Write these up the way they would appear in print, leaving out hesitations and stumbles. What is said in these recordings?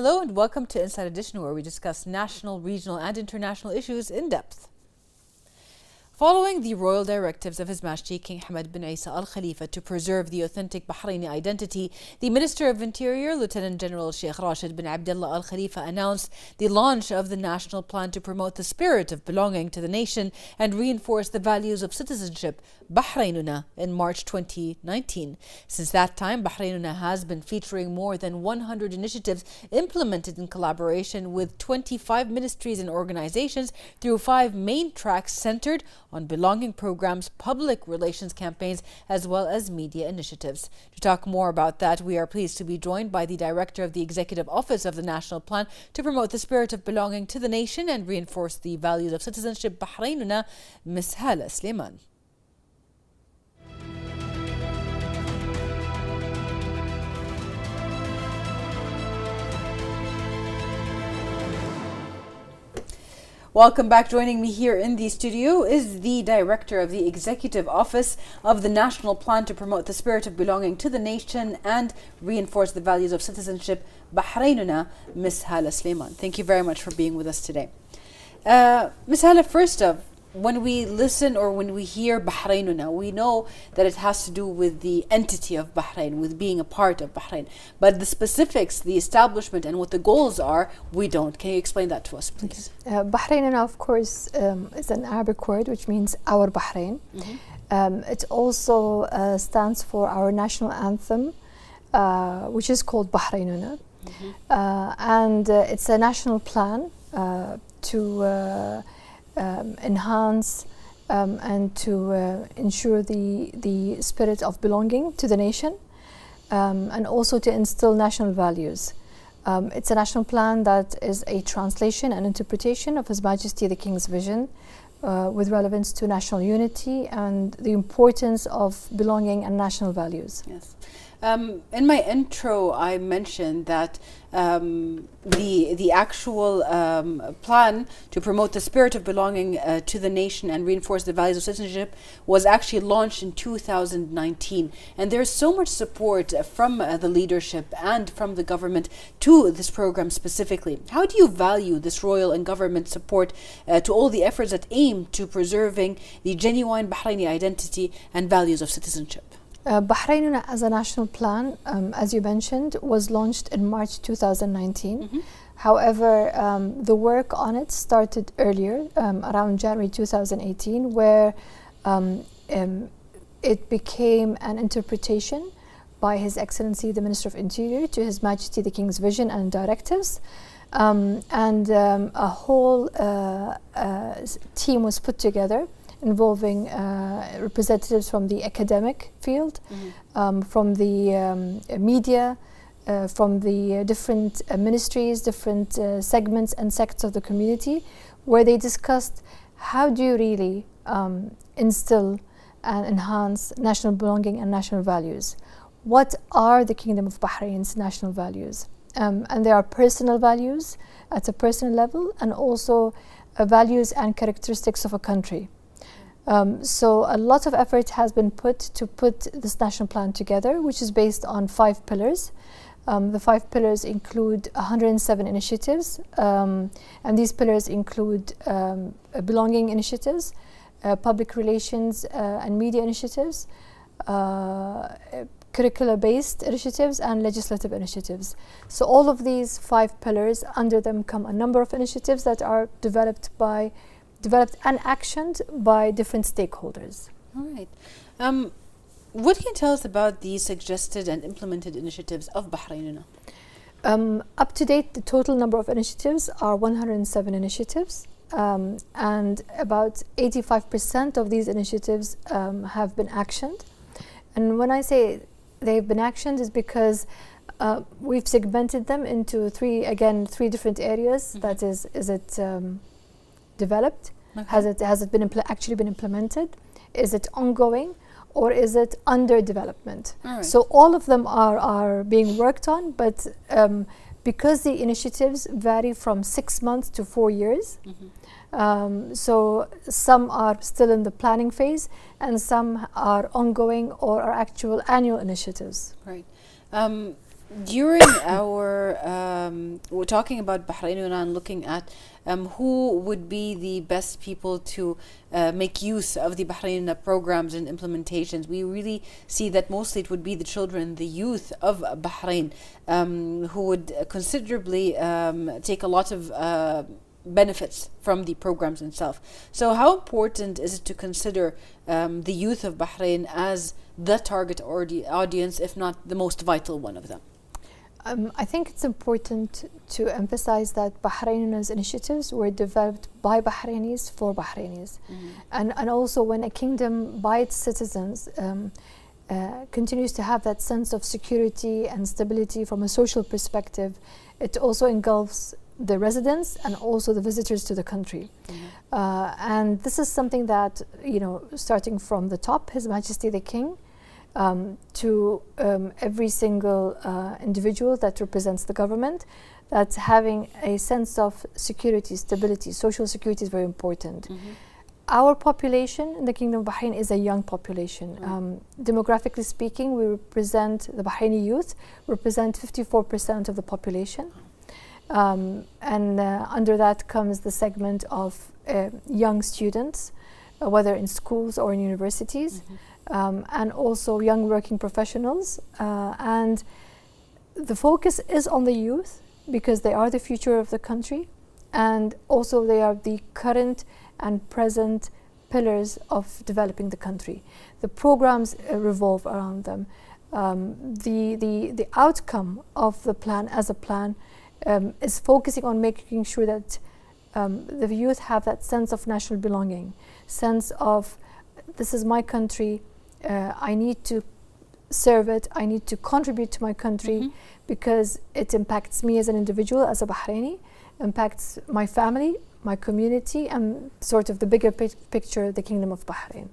Hello and welcome to Inside Edition, where we discuss national, regional and international issues in depth. Following the royal directives of His Majesty King Hamad bin Isa Al Khalifa to preserve the authentic Bahraini identity, the Minister of Interior, Lieutenant General Sheikh Rashid bin Abdullah Al Khalifa, announced the launch of the national plan to promote the spirit of belonging to the nation and reinforce the values of citizenship, بحريننا, in March 2019. Since that time, بحريننا has been featuring more than 100 initiatives implemented in collaboration with 25 ministries and organizations through 5 main tracks centered on belonging programs, public relations campaigns, as well as media initiatives. To talk more about that, we are pleased to be joined by the Director of the Executive Office of the National Plan to promote the spirit of belonging to the nation and reinforce the values of citizenship, بحريننا, Ms. Hala Sleiman. Welcome back. Joining me here in the studio is the Director of the Executive Office of the National Plan to promote the spirit of belonging to the nation and reinforce the values of citizenship, بحريننا, Ms. Hala Sleiman. Thank you very much for being with us today. Ms. Hala, first up, when we listen or when we hear بحريننا, we know that it has to do with the entity of Bahrain, with being a part of Bahrain. But the specifics, the establishment and what the goals are, we don't. Can you explain that to us, please? بحريننا, of course, is an Arabic word which means our Bahrain. It also stands for our national anthem, which is called بحريننا. And it's a national plan to enhance and to ensure the spirit of belonging to the nation, and also to instill national values. It's a national plan that is a translation and interpretation of His Majesty the King's vision with relevance to national unity and the importance of belonging and national values. Yes. In my intro, I mentioned that the actual plan to promote the spirit of belonging to the nation and reinforce the values of citizenship was actually launched in 2019. And there's so much support from the leadership and from the government to this program specifically. How do you value this royal and government support to all the efforts that aim to preserving the genuine Bahraini identity and values of citizenship? بحريننا as a national plan, as you mentioned, was launched in March 2019. However, the work on it started earlier, around January 2018, where it became an interpretation by His Excellency the Minister of Interior to His Majesty the King's vision and directives. And a whole team was put together involving representatives from the academic field, from the media, from the different ministries, different segments and sectors of the community, where they discussed how do you really instill and enhance national belonging and national values. What are the Kingdom of Bahrain's national values? And there are personal values at a personal level, and also values and characteristics of a country. So a lot of effort has been put to put this national plan together, which is based on 5 pillars. The 5 pillars include 107 initiatives, and these pillars include belonging initiatives, public relations and media initiatives, curricular-based initiatives, and legislative initiatives. So all of these 5 pillars, under them come a number of initiatives that are developed and actioned by different stakeholders. All right. What can you tell us about the suggested and implemented initiatives of بحريننا? Up to date, the total number of initiatives are 107 initiatives, and about 85% of these initiatives have been actioned. And when I say they've been actioned, is because we've segmented them into 3 different areas. That is it developed? Okay. Has it been actually been implemented? Is it ongoing, or is it under development? All right. So all of them are being worked on, but because the initiatives vary from 6 months to 4 years, so some are still in the planning phase, and some are ongoing or are actual annual initiatives. Right. During our, we're talking about Bahrainina and looking at who would be the best people to make use of the Bahrainina programs and implementations. We really see that mostly it would be the children, the youth of Bahrain, who would considerably take a lot of benefits from the programs themselves. So how important is it to consider the youth of Bahrain as the target audience, if not the most vital one of them? I think it's important to emphasize that Bahrainina's initiatives were developed by Bahrainis for Bahrainis. And also when a kingdom by its citizens continues to have that sense of security and stability from a social perspective, it also engulfs the residents and also the visitors to the country. And this is something that, you know, starting from the top, His Majesty the King, to every single individual that represents the government, that's having a sense of security, stability, social security is very important. Our population in the Kingdom of Bahrain is a young population. Demographically speaking, we represent, the Bahraini youth represent 54% of the population. And under that comes the segment of young students, whether in schools or in universities. And also young working professionals, and the focus is on the youth because they are the future of the country, and also they are the current and present pillars of developing the country. The programs revolve around them. The outcome of the plan as a plan is focusing on making sure that the youth have that sense of national belonging, sense of this is my country, I need to serve it, I need to contribute to my country because it impacts me as an individual, as a Bahraini, impacts my family, my community, and sort of the bigger picture, the Kingdom of Bahrain.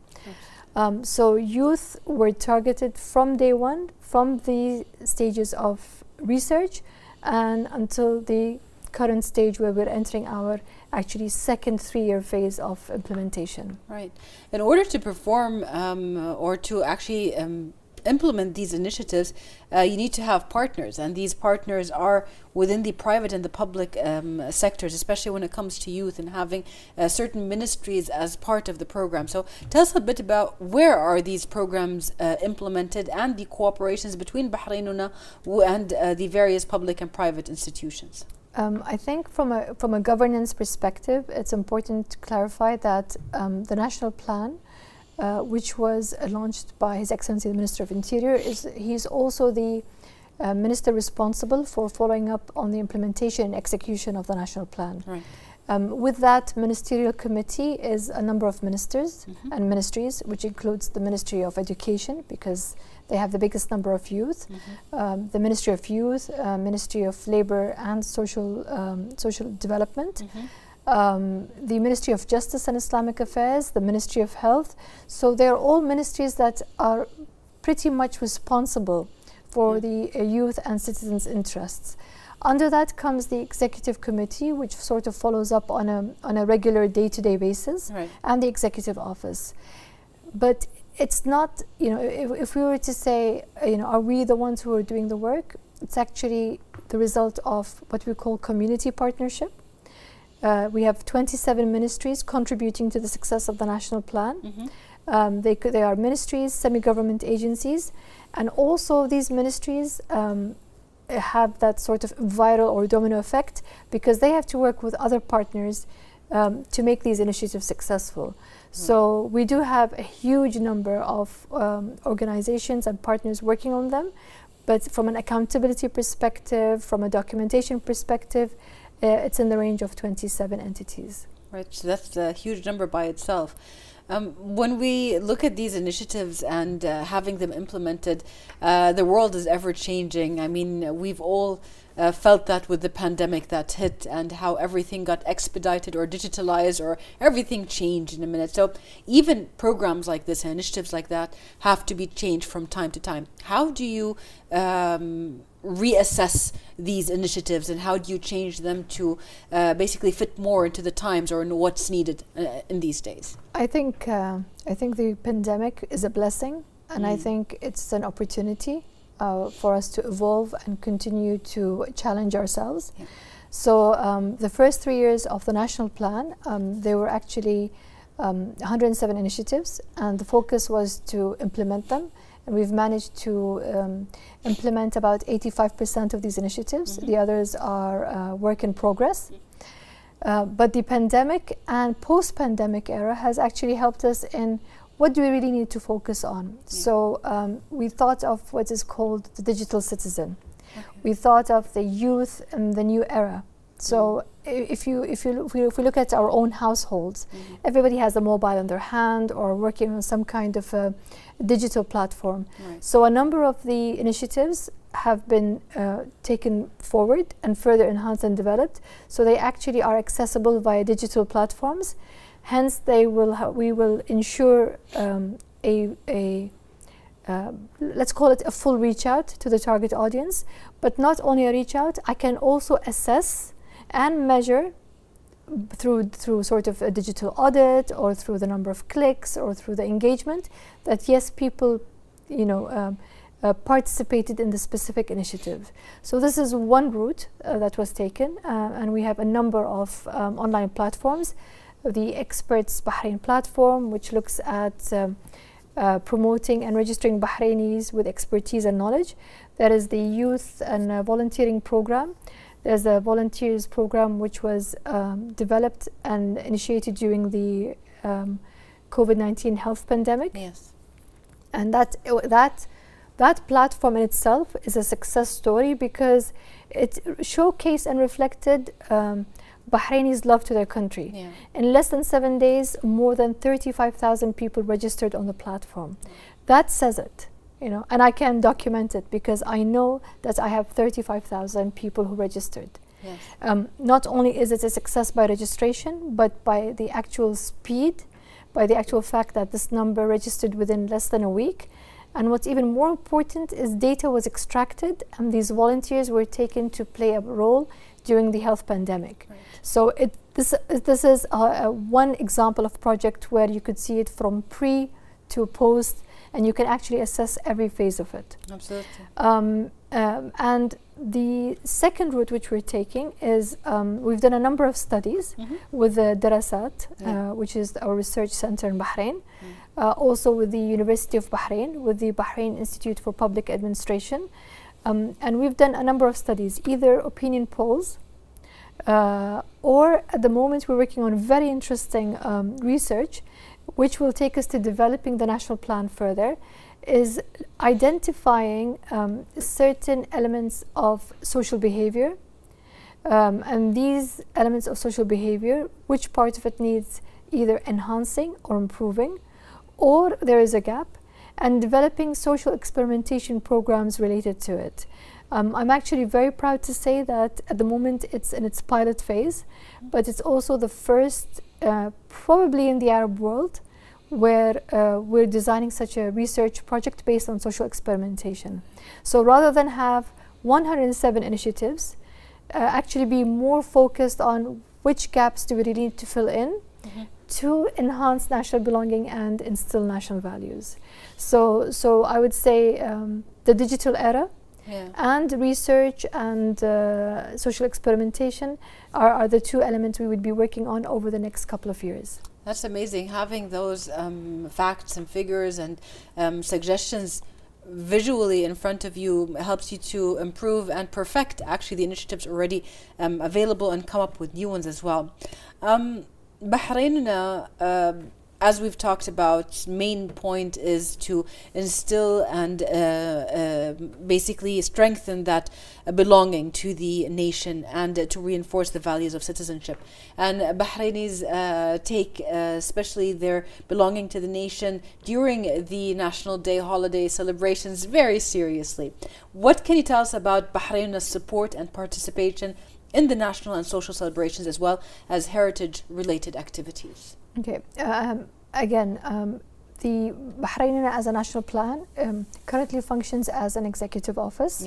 So youth were targeted from day one, from the stages of research and until the current stage where we're entering our actually second 3-year phase of implementation. Right. In order to perform or to actually implement these initiatives, you need to have partners, and these partners are within the private and the public sectors, especially when it comes to youth and having certain ministries as part of the program. So tell us a bit about where are these programs implemented and the cooperations between Bahrainina and the various public and private institutions. I think from a governance perspective, it's important to clarify that the national plan, which was launched by His Excellency the Minister of Interior, he's also the minister responsible for following up on the implementation and execution of the national plan. Right. With that ministerial committee is a number of ministers and ministries, which includes the Ministry of Education, because they have the biggest number of youth, the Ministry of Youth, Ministry of Labor and Social Development, the Ministry of Justice and Islamic Affairs, the Ministry of Health. So they're all ministries that are pretty much responsible for the youth and citizens' interests. Under that comes the executive committee, which sort of follows up on a regular day-to-day basis, and the executive office. But it's not, you know, if we were to say, you know, are we the ones who are doing the work? It's actually the result of what we call community partnership. We have 27 ministries contributing to the success of the national plan. They are ministries, semi-government agencies, and also these ministries have that sort of viral or domino effect because they have to work with other partners to make these initiatives successful. So we do have a huge number of organizations and partners working on them, but from an accountability perspective, from a documentation perspective, it's in the range of 27 entities. Right, so that's a huge number by itself. When we look at these initiatives and having them implemented, the world is ever changing. I mean, we've all felt that with the pandemic that hit and how everything got expedited or digitalized or everything changed in a minute. So even programs like this and initiatives like that have to be changed from time to time. How do you reassess these initiatives and how do you change them to basically fit more into the times or in what's needed in these days? I think the pandemic is a blessing, and I think it's an opportunity for us to evolve and continue to challenge ourselves. Yeah. So the first 3 years of the national plan, there were actually 107 initiatives, and the focus was to implement them. And we've managed to implement about 85% of these initiatives. The others are work in progress. But the pandemic and post-pandemic era has actually helped us in what do we really need to focus on. So we thought of what is called the digital citizen. We thought of the youth in the new era. So if we look at our own households, everybody has a mobile in their hand or working on some kind of a digital platform. So a number of the initiatives have been taken forward and further enhanced and developed. So they actually are accessible via digital platforms. Hence, we will ensure let's call it a full reach out to the target audience. But not only a reach out, I can also assess and measure through sort of a digital audit or through the number of clicks or through the engagement that yes, people, participated in the specific initiative. So this is one route that was taken, and we have a number of online platforms. The Experts Bahrain platform, which looks at promoting and registering Bahrainis with expertise and knowledge. There is the Youth and Volunteering Program. There's a volunteers program which was developed and initiated during the COVID-19 health pandemic. Yes. And that platform in itself is a success story because it showcased and reflected Bahrainis' love to their country. Yeah. In less than 7 days, more than 35,000 people registered on the platform. That says it, and I can document it because I know that I have 35,000 people who registered. Yes. Not only is it a success by registration, but by the actual speed, by the actual fact that this number registered within less than a week. And what's even more important is data was extracted and these volunteers were taken to play a role during the health pandemic. Right. So this is one example of project where you could see it from pre to post, and you can actually assess every phase of it. Absolutely. And the second route which we're taking is we've done a number of studies with the Darasat, which is our research center in Bahrain, also with the University of Bahrain, with the Bahrain Institute for Public Administration. And we've done a number of studies, either opinion polls, or at the moment we're working on very interesting research, which will take us to developing the national plan further, is identifying certain elements of social behavior. And these elements of social behavior, which part of it needs either enhancing or improving, or there is a gap, and developing social experimentation programs related to it. I'm actually very proud to say that at the moment it's in its pilot phase, but it's also the first, probably in the Arab world, where we're designing such a research project based on social experimentation. So rather than have 107 initiatives, actually be more focused on which gaps do we really need to fill in to enhance national belonging and instill national values. So I would say the digital era and research and social experimentation are the two elements we would be working on over the next couple of years. That's amazing. Having those facts and figures and suggestions visually in front of you helps you to improve and perfect actually the initiatives already available and come up with new ones as well. Bحريننا, as we've talked about, main point is to instill and basically strengthen that belonging to the nation and to reinforce the values of citizenship. And Bahrainis take especially their belonging to the nation during the National Day holiday celebrations very seriously. What can you tell us about Bحرينna's support and participation in the national and social celebrations as well as heritage-related activities? Okay. Again, the Bحريننا as a national plan currently functions as an executive office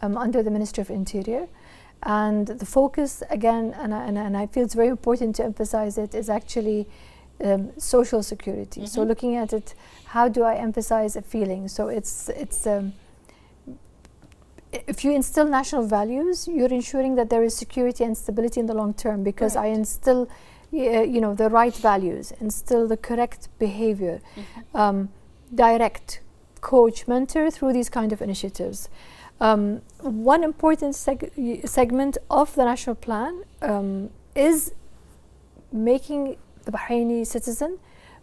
under the Ministry of Interior. And the focus, again, and I feel it's very important to emphasize it, is actually social security. So looking at it, how do I emphasize a feeling? So it's if you instill national values, you're ensuring that there is security and stability in the long term, because I instill the right values, instill the correct behavior, direct, coach, mentor through these kind of initiatives. One important segment of the national plan is making the Bahraini citizen,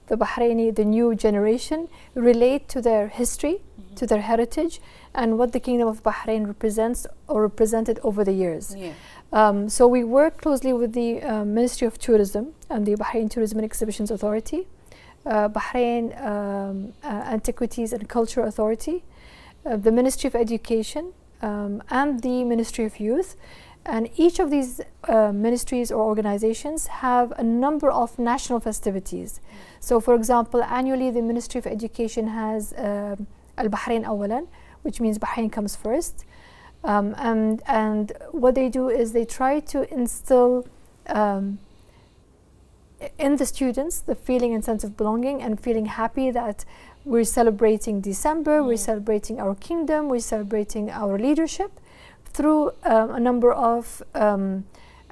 the new generation, relate to their history, to their heritage, and what the Kingdom of Bahrain represents or represented over the years. So we work closely with the Ministry of Tourism and the Bahrain Tourism and Exhibitions Authority, Bahrain Antiquities and Culture Authority, the Ministry of Education, and the Ministry of Youth. And each of these ministries or organizations have a number of national festivities. So for example, annually the Ministry of Education has Al-Bahrain Awalan, which means Bahrain comes first. And what they do is they try to instill in the students the feeling and sense of belonging and feeling happy that we're celebrating December, we're celebrating our kingdom, we're celebrating our leadership through a number of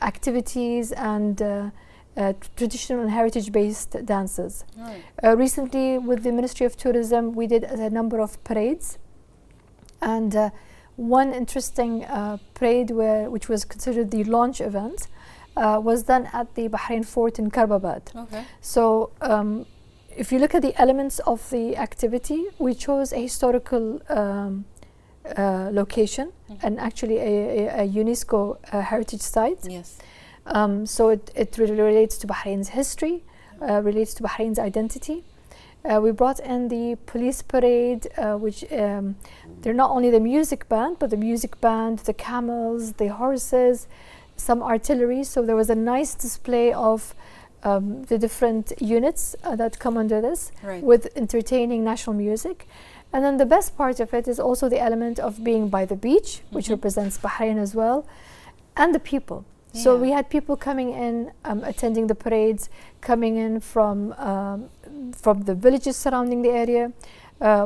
activities and traditional and heritage-based dances. Recently, with the Ministry of Tourism, we did a number of parades, and one interesting parade which was considered the launch event was done at the Bahrain Fort in Karbabad. So if you look at the elements of the activity, we chose a historical location and actually a UNESCO heritage site. So it really relates to Bahrain's history, relates to Bahrain's identity. We brought in the police parade, which they're not only the music band, but the music band, the camels, the horses, some artillery. So there was a nice display of the different units that come under this, with entertaining national music. And then the best part of it is also the element of being by the beach, which represents Bahrain as well, and the people. So we had people coming in, attending the parades, coming in from the villages surrounding the area.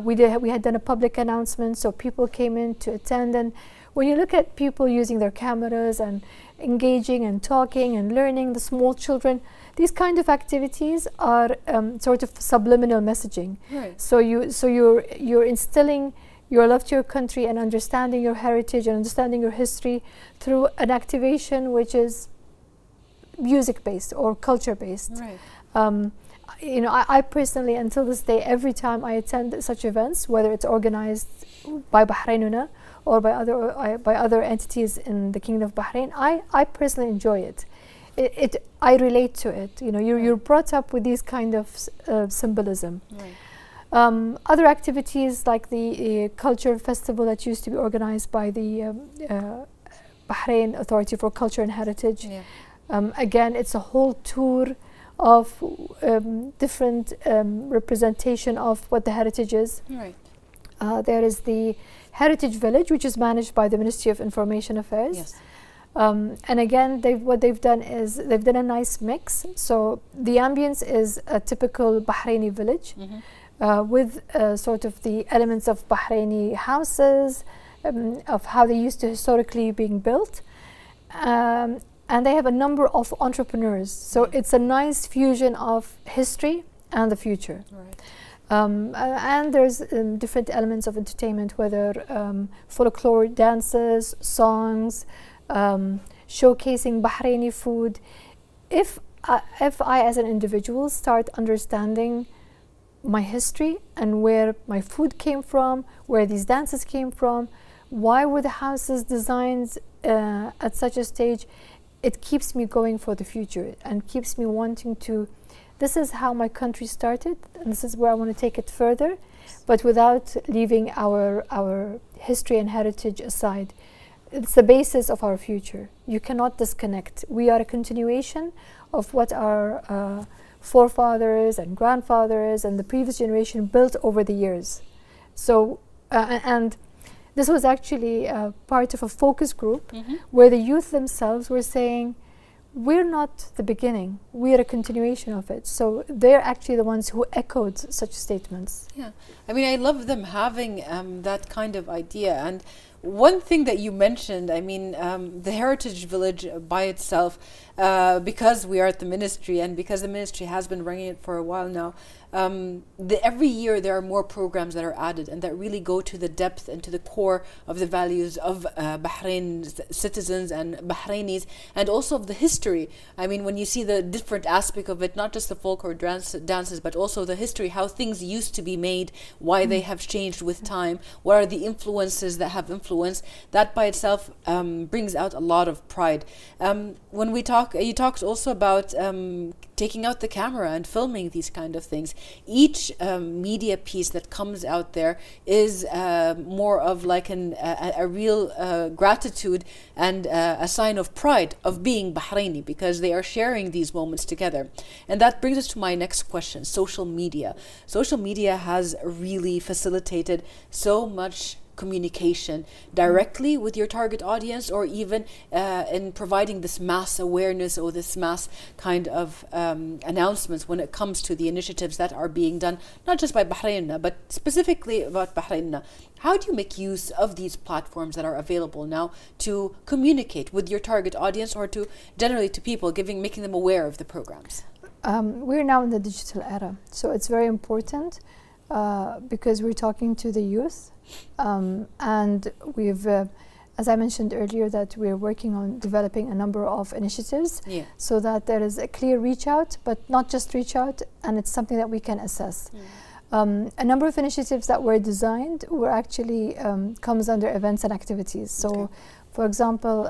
We had done a public announcement, so people came in to attend. And when you look at people using their cameras and engaging and talking and learning, the small children, these kind of activities are sort of subliminal messaging. So you're instilling your love to your country and understanding your heritage and understanding your history through an activation which is music-based or culture-based. I personally, until this day, every time I attend such events, whether it's organized by Bحريننا or by other entities in the Kingdom of Bahrain, I personally enjoy it. I relate to it. You're brought up with these kind of symbolism. Other activities like the culture festival that used to be organized by the Bahrain Authority for Culture and Heritage. Again, it's a whole tour of different representation of what the heritage is. There is the Heritage Village, which is managed by the Ministry of Information Affairs. And again, what they've done is they've done a nice mix. So the ambience is a typical Bahraini village. With sort of the elements of Bahraini houses, of how they used to historically being built. And they have a number of entrepreneurs. So it's a nice fusion of history and the future. And there's different elements of entertainment, whether folklore dances, songs, showcasing Bahraini food. If I as an individual start understanding my history and where my food came from, where these dances came from, why were the houses designed at such a stage, it keeps me going for the future and keeps me wanting to, this is how my country started and this is where I want to take it further, but without leaving our history and heritage aside. It's the basis of our future. You cannot disconnect. We are a continuation of what our forefathers and grandfathers and the previous generation built over the years. So, and this was actually part of a focus group where the youth themselves were saying, we're not the beginning, we're a continuation of it. So they're actually the ones who echoed such statements. I mean, I love them having that kind of idea. And one thing that you mentioned, I mean, the Heritage Village by itself, because we are at the ministry and because the ministry has been running it for a while now, every year there are more programs that are added and that really go to the depth and to the core of the values of Bahrain's citizens and Bahrainis, and also of the history. I mean, when you see the different aspect of it, not just the folk or dances, but also the history, how things used to be made, why they have changed with time, what are the influences that have influenced, that by itself brings out a lot of pride. When we talk, you talked also about taking out the camera and filming these kind of things. Each media piece that comes out there is more of like a real gratitude and a sign of pride of being Bahraini, because they are sharing these moments together. And that brings us to my next question, social media. Social media has really facilitated so much communication directly with your target audience, or even in providing this mass awareness or this mass kind of announcements when it comes to the initiatives that are being done, not just by Bحريننا, but specifically about Bحريننا. How do you make use of these platforms that are available now to communicate with your target audience, or to generally to people, making them aware of the programs? We're now in the digital era, so it's very important because we're talking to the youth. And we've, as I mentioned earlier, that we're working on developing a number of initiatives so that there is a clear reach out, but not just reach out, and it's something that we can assess. A number of initiatives that were designed were actually comes under events and activities. So, for example,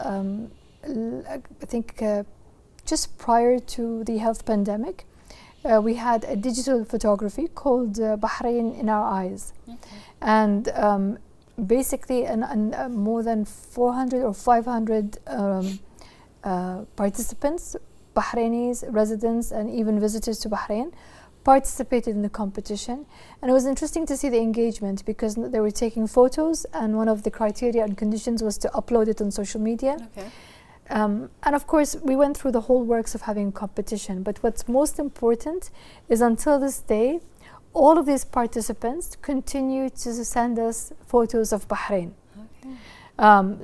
I think just prior to the health pandemic, we had a digital photography called Bahrain in Our Eyes. And basically more than 400 or 500 participants, Bahrainis, residents, and even visitors to Bahrain, participated in the competition. And it was interesting to see the engagement, because they were taking photos, and one of the criteria and conditions was to upload it on social media. And of course, we went through the whole works of having a competition, but what's most important is until this day, all of these participants continue to send us photos of Bahrain.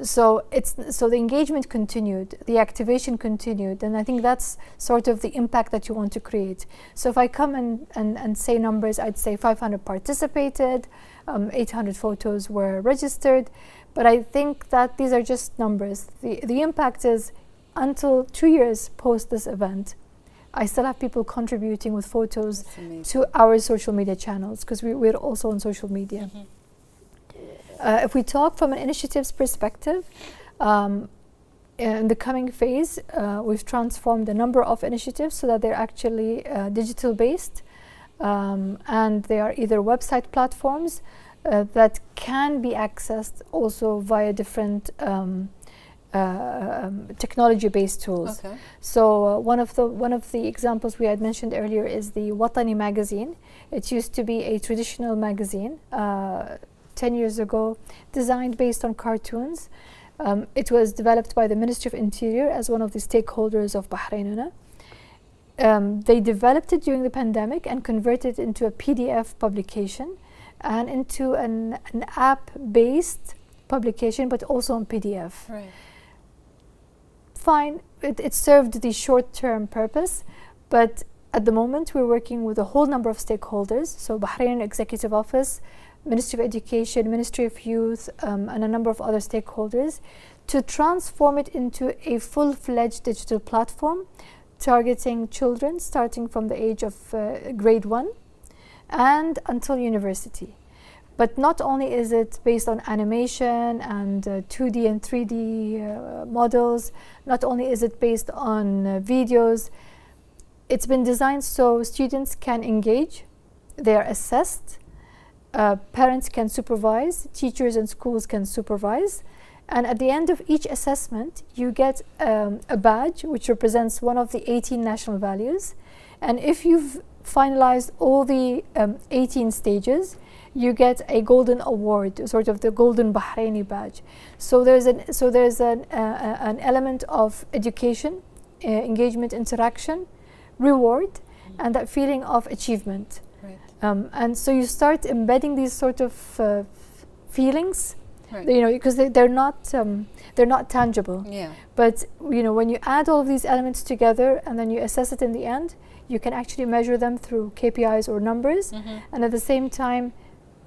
So the engagement continued, the activation continued, and I think that's sort of the impact that you want to create. So if I come and say numbers, I'd say 500 participated, 800 photos were registered, but I think that these are just numbers. The impact is, until 2 years post this event, I still have people contributing with photos to our social media channels, because we're also on social media. If we talk from an initiatives perspective, in the coming phase, we've transformed a number of initiatives so that they're actually digital based, and they are either website platforms that can be accessed also via different technology-based tools. So one of the examples we had mentioned earlier is the Whatani magazine. It used to be a traditional magazine 10 years ago, designed based on cartoons. It was developed by the Ministry of Interior as one of the stakeholders of Bحريننا. They developed it during the pandemic and converted it into a PDF publication and into an app-based publication, but also on PDF. Fine, it served the short-term purpose, but at the moment we're working with a whole number of stakeholders, so Bahrain Executive Office, Ministry of Education, Ministry of Youth, and a number of other stakeholders, to transform it into a full-fledged digital platform targeting children starting from the age of grade 1 and until university. But not only is it based on animation and 2D and 3D models, not only is it based on videos, it's been designed so students can engage, they are assessed, parents can supervise, teachers and schools can supervise, and at the end of each assessment you get a badge which represents one of the 18 national values, and if you've finalized all the 18 stages, you get a golden award, sort of the golden Bahraini badge. So there's an element of education, engagement, interaction, reward, and that feeling of achievement. And so you start embedding these sort of feelings Right. Because they're not tangible. Yeah. But when you add all of these elements together and then you assess it in the end, you can actually measure them through KPIs or numbers, and at the same time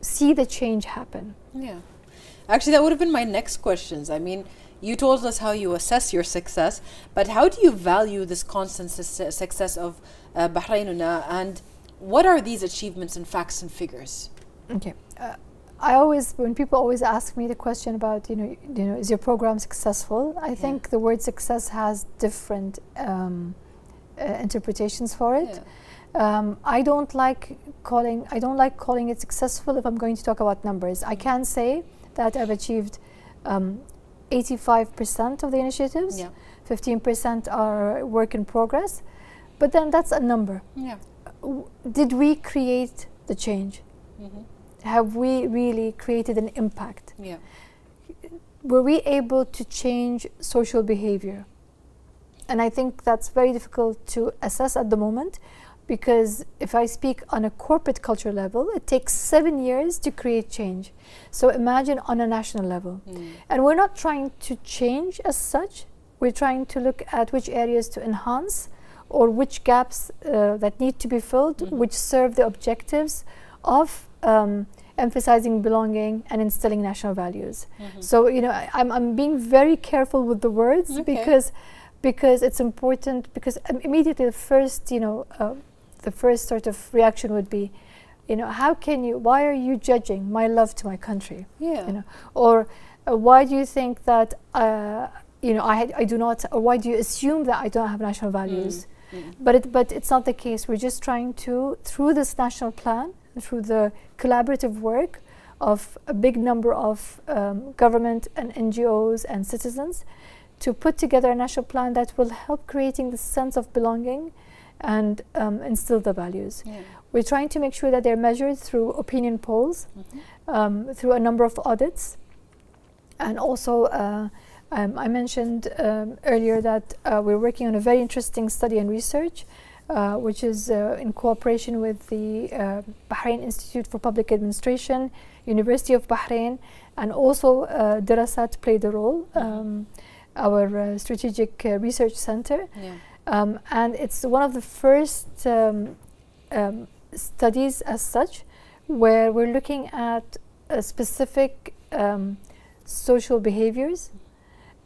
see the change happen. Yeah. Actually, that would have been my next questions. I mean, you told us how you assess your success, but how do you value this constant success of بحريننا, and what are these achievements in facts and figures? Okay. When people always ask me the question about, is your program successful? I think the word success has different interpretations for it. I don't like calling it successful if I'm going to talk about numbers. I can say that I've achieved 85% of the initiatives. 15% are work in progress, but then that's a number. Did we create the change? Have we really created an impact? Were we able to change social behavior? And I think that's very difficult to assess at the moment, because if I speak on a corporate culture level, it takes 7 years to create change. So imagine on a national level. And we're not trying to change as such. We're trying to look at which areas to enhance, or which gaps that need to be filled, which serve the objectives of emphasizing belonging and instilling national values. So I'm being very careful with the words, because it's important, because immediately the first sort of reaction would be, why are you judging my love to my country? Or why do you think that I do not, or why do you assume that I don't have national values? But it's not the case. We're just trying to, through this national plan, through the collaborative work of a big number of government and NGOs and citizens, to put together a national plan that will help creating the sense of belonging and instill the values. We're trying to make sure that they're measured through opinion polls, through a number of audits, and also I mentioned earlier that we're working on a very interesting study and research, which is in cooperation with the Bahrain Institute for Public Administration, University of Bahrain, and also Dirasat played a role, our strategic research center. And it's one of the first studies as such, where we're looking at specific social behaviors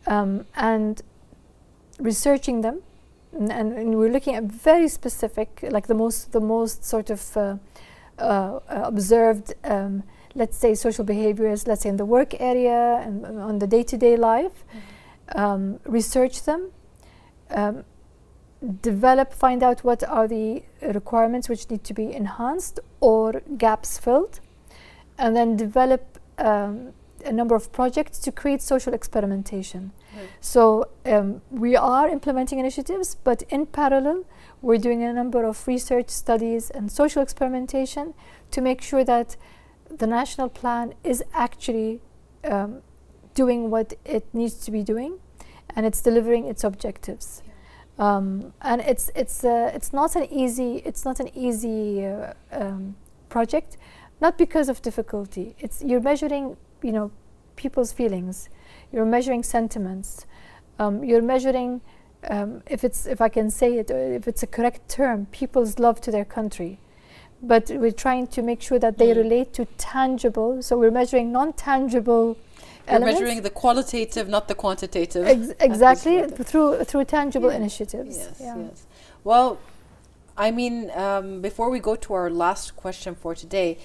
and researching them, and we're looking at very specific, like the most sort of observed, let's say, social behaviors, let's say in the work area and on the day-to-day life. Research them, find out what are the requirements which need to be enhanced or gaps filled, and then develop a number of projects to create social experimentation. So we are implementing initiatives, but in parallel we're doing a number of research studies and social experimentation to make sure that the national plan is actually doing what it needs to be doing, and it's delivering its objectives. And it's not an easy project, not because of difficulty. You're measuring people's feelings, you're measuring sentiments, you're measuring if I can say it, if it's a correct term, people's love to their country. But we're trying to make sure that they relate to tangible. So we're measuring non-tangible elements. Measuring the qualitative, not the quantitative. Exactly, through tangible initiatives. Yes. Well, I mean, before we go to our last question for today,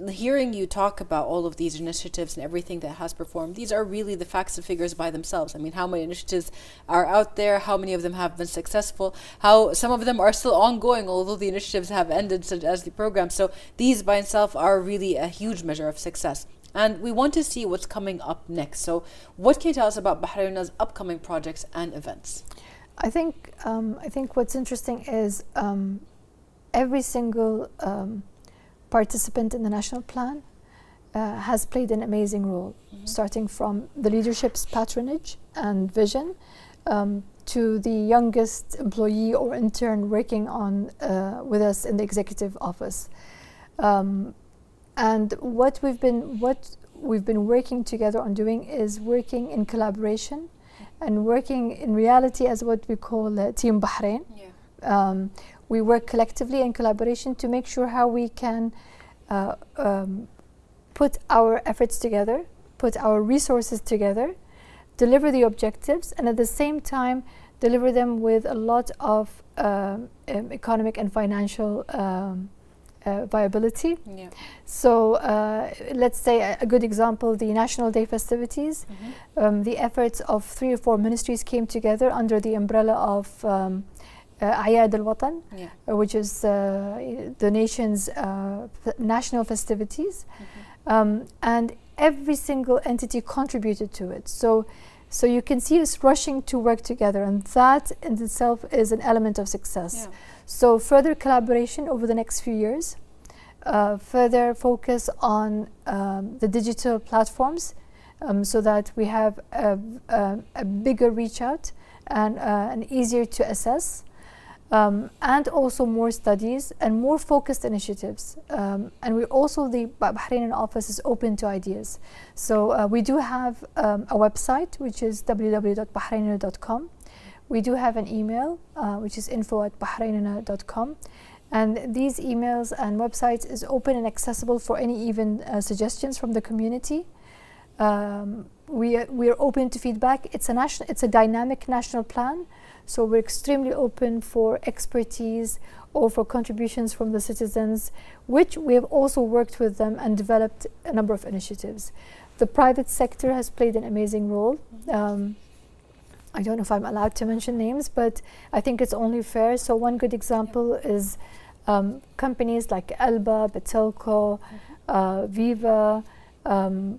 hearing you talk about all of these initiatives and everything that has performed, these are really the facts and figures by themselves. I mean, how many initiatives are out there? How many of them have been successful? How some of them are still ongoing, although the initiatives have ended, such as the program. So these by itself are really a huge measure of success. And we want to see what's coming up next. So what can you tell us about Bahrain's upcoming projects and events? I think what's interesting is every single participant in the national plan has played an amazing role, starting from the leadership's patronage and vision to the youngest employee or intern working on with us in the executive office. And what we've been working together on doing is working in collaboration and working in reality as what we call Team Bahrain. We work collectively in collaboration to make sure how we can put our efforts together, put our resources together, deliver the objectives, and at the same time deliver them with a lot of economic and financial viability. So let's say a good example, the National Day festivities, the efforts of 3 or 4 ministries came together under the umbrella of أعياد الوطن, which is the nation's national festivities, and every single entity contributed to it. So you can see us rushing to work together, and that in itself is an element of success. So further collaboration over the next few years, further focus on the digital platforms, so that we have a bigger reach out and easier to assess. And also more studies and more focused initiatives. And we also, the Bahraini office is open to ideas. So we do have a website, which is www.بحريننا.com. We do have an email, which is info@بحريننا.com. And these emails and websites is open and accessible for any even suggestions from the community. We are open to feedback. It's a dynamic national plan. So we're extremely open for expertise or for contributions from the citizens, which we have also worked with them and developed a number of initiatives. The private sector has played an amazing role. I don't know if I'm allowed to mention names, but I think it's only fair. So one good example is companies like Alba, Betelco, Viva,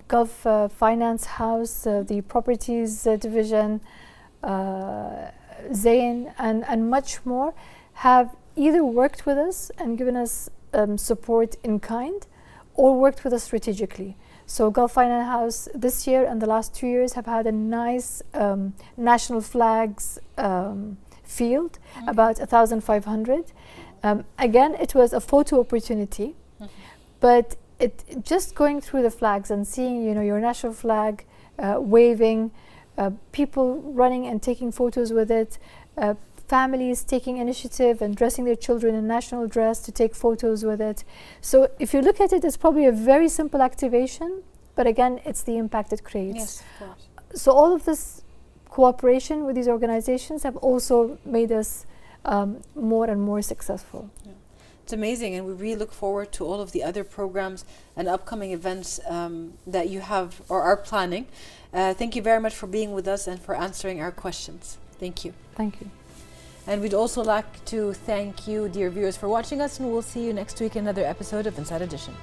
Gulf Finance House, the properties division, Zain, and much more have either worked with us and given us support in kind, or worked with us strategically. So Gulf Finance House this year and the last 2 years have had a nice national flags field, about 1,500. Again, it was a photo opportunity, but it just going through the flags and seeing, your national flag waving, people running and taking photos with it, families taking initiative and dressing their children in national dress to take photos with it. So if you look at it, it's probably a very simple activation, but again, it's the impact it creates. Yes, of course. So all of this cooperation with these organizations have also made us more and more successful. It's amazing, and we really look forward to all of the other programs and upcoming events that you have or are planning. Thank you very much for being with us and for answering our questions. Thank you. Thank you. And we'd also like to thank you, dear viewers, for watching us, and we'll see you next week in another episode of Inside Edition.